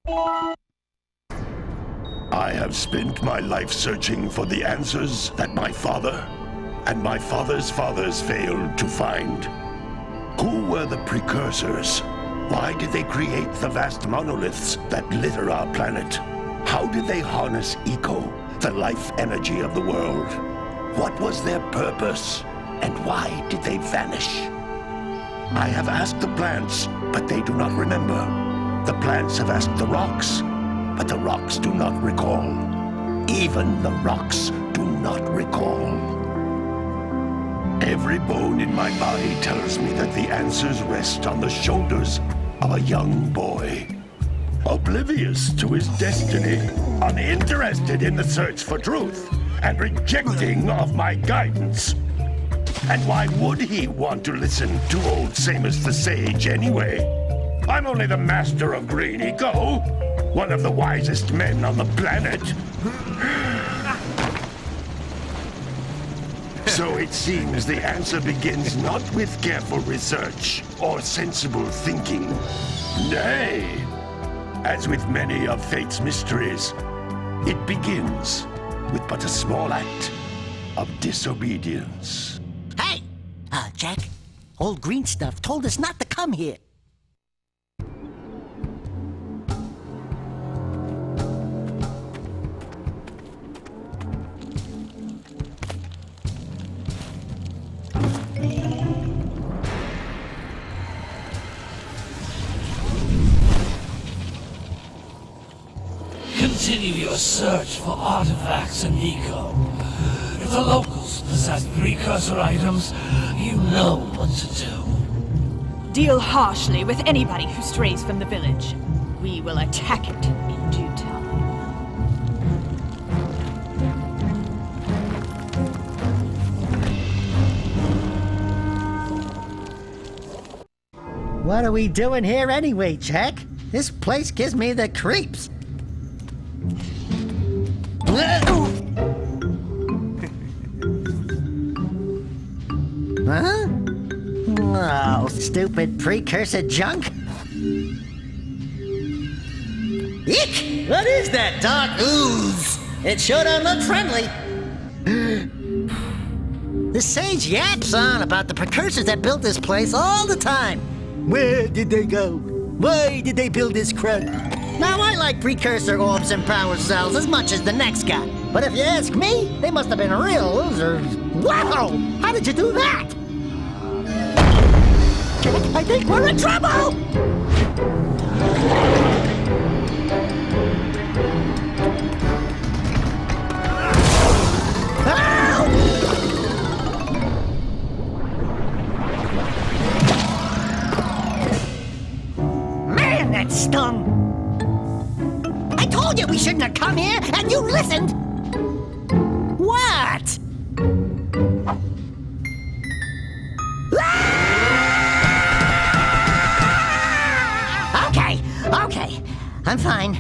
I have spent my life searching for the answers that my father and my father's fathers failed to find. Who were the precursors? Why did they create the vast monoliths that litter our planet? How did they harness eco, the life energy of the world? What was their purpose? And why did they vanish? I have asked the plants, but they do not remember. The plants have asked the rocks, but the rocks do not recall. Even the rocks do not recall. Every bone in my body tells me that the answers rest on the shoulders of a young boy. Oblivious to his destiny, uninterested in the search for truth, and rejecting of my guidance. And why would he want to listen to old Samus the Sage anyway? I'm only the master of green eco, one of the wisest men on the planet. So it seems the answer begins not with careful research or sensible thinking. Nay, as with many of fate's mysteries, it begins with but a small act of disobedience. Hey! Jack, old green stuff told us not to come here. Continue your search for artifacts and eco. If the locals possess precursor items, you know what to do. Deal harshly with anybody who strays from the village. We will attack it in due time. What are we doing here anyway, Jack? This place gives me the creeps. Huh? Oh, stupid precursor junk. Eek! What is that dark ooze? It sure don't look friendly. The sage yaps on about the precursors that built this place all the time. Where did they go? Why did they build this crud? Now, I like precursor orbs and power cells as much as the next guy. But if you ask me, they must have been real losers. Wow! How did you do that? I think we're in trouble! Man, that stung! I told you we shouldn't have come here, and you listened! What? Okay. I'm fine.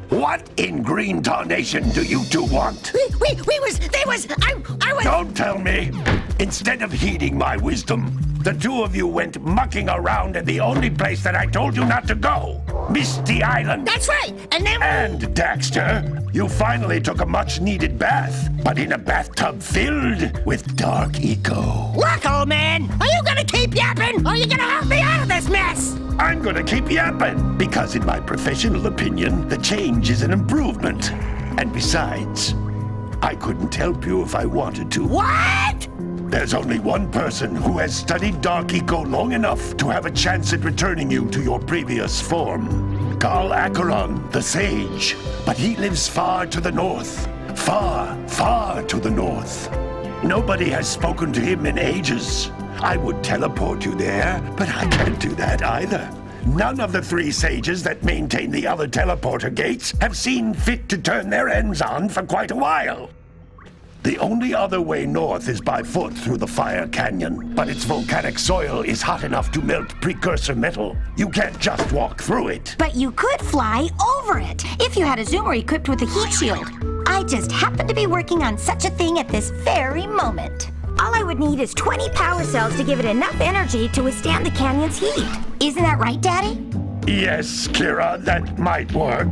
What in green tarnation do you two want? I was... Don't tell me! Instead of heeding my wisdom, the two of you went mucking around in the only place that I told you not to go. Misty Island. That's right, and then... And, Daxter, you finally took a much-needed bath, but in a bathtub filled with dark eco. Look, old man, are you gonna keep yapping, or are you gonna help me out of this mess? I'm gonna keep yapping, because in my professional opinion, the change is an improvement. And besides, I couldn't help you if I wanted to. What? There's only one person who has studied Dark Eco long enough to have a chance at returning you to your previous form. Carl Acheron, the Sage. But he lives far to the north. Far, far to the north. Nobody has spoken to him in ages. I would teleport you there, but I can't do that either. None of the three sages that maintain the other teleporter gates have seen fit to turn their ends on for quite a while. The only other way north is by foot through the Fire Canyon, but its volcanic soil is hot enough to melt precursor metal. You can't just walk through it. But you could fly over it, if you had a zoomer equipped with a heat shield. I I just happen to be working on such a thing at this very moment. All I would need is 20 power cells to give it enough energy to withstand the canyon's heat. Isn't that right, Daddy? Yes, Kira, that might work.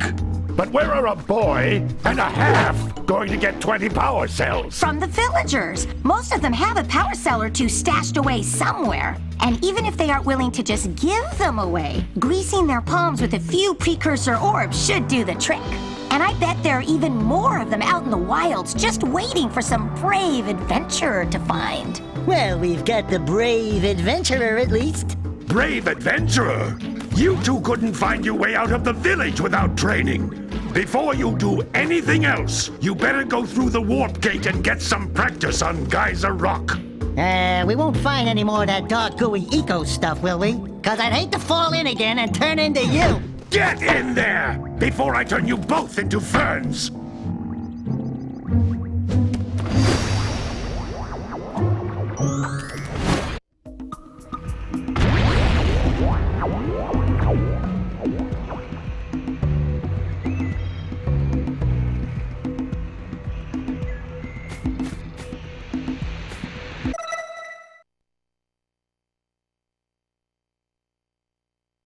But where are a boy and a half going to get 20 power cells? From the villagers. Most of them have a power cell or two stashed away somewhere. And even if they aren't willing to just give them away, greasing their palms with a few precursor orbs should do the trick. And I bet there are even more of them out in the wilds just waiting for some brave adventurer to find. Well, we've got the brave adventurer at least. Brave adventurer? You two couldn't find your way out of the village without training. Before you do anything else, you better go through the warp gate and get some practice on Geyser Rock. We won't find any more of that dark gooey eco stuff, will we? 'Cause I'd hate to fall in again and turn into you. Get in there before I turn you both into ferns.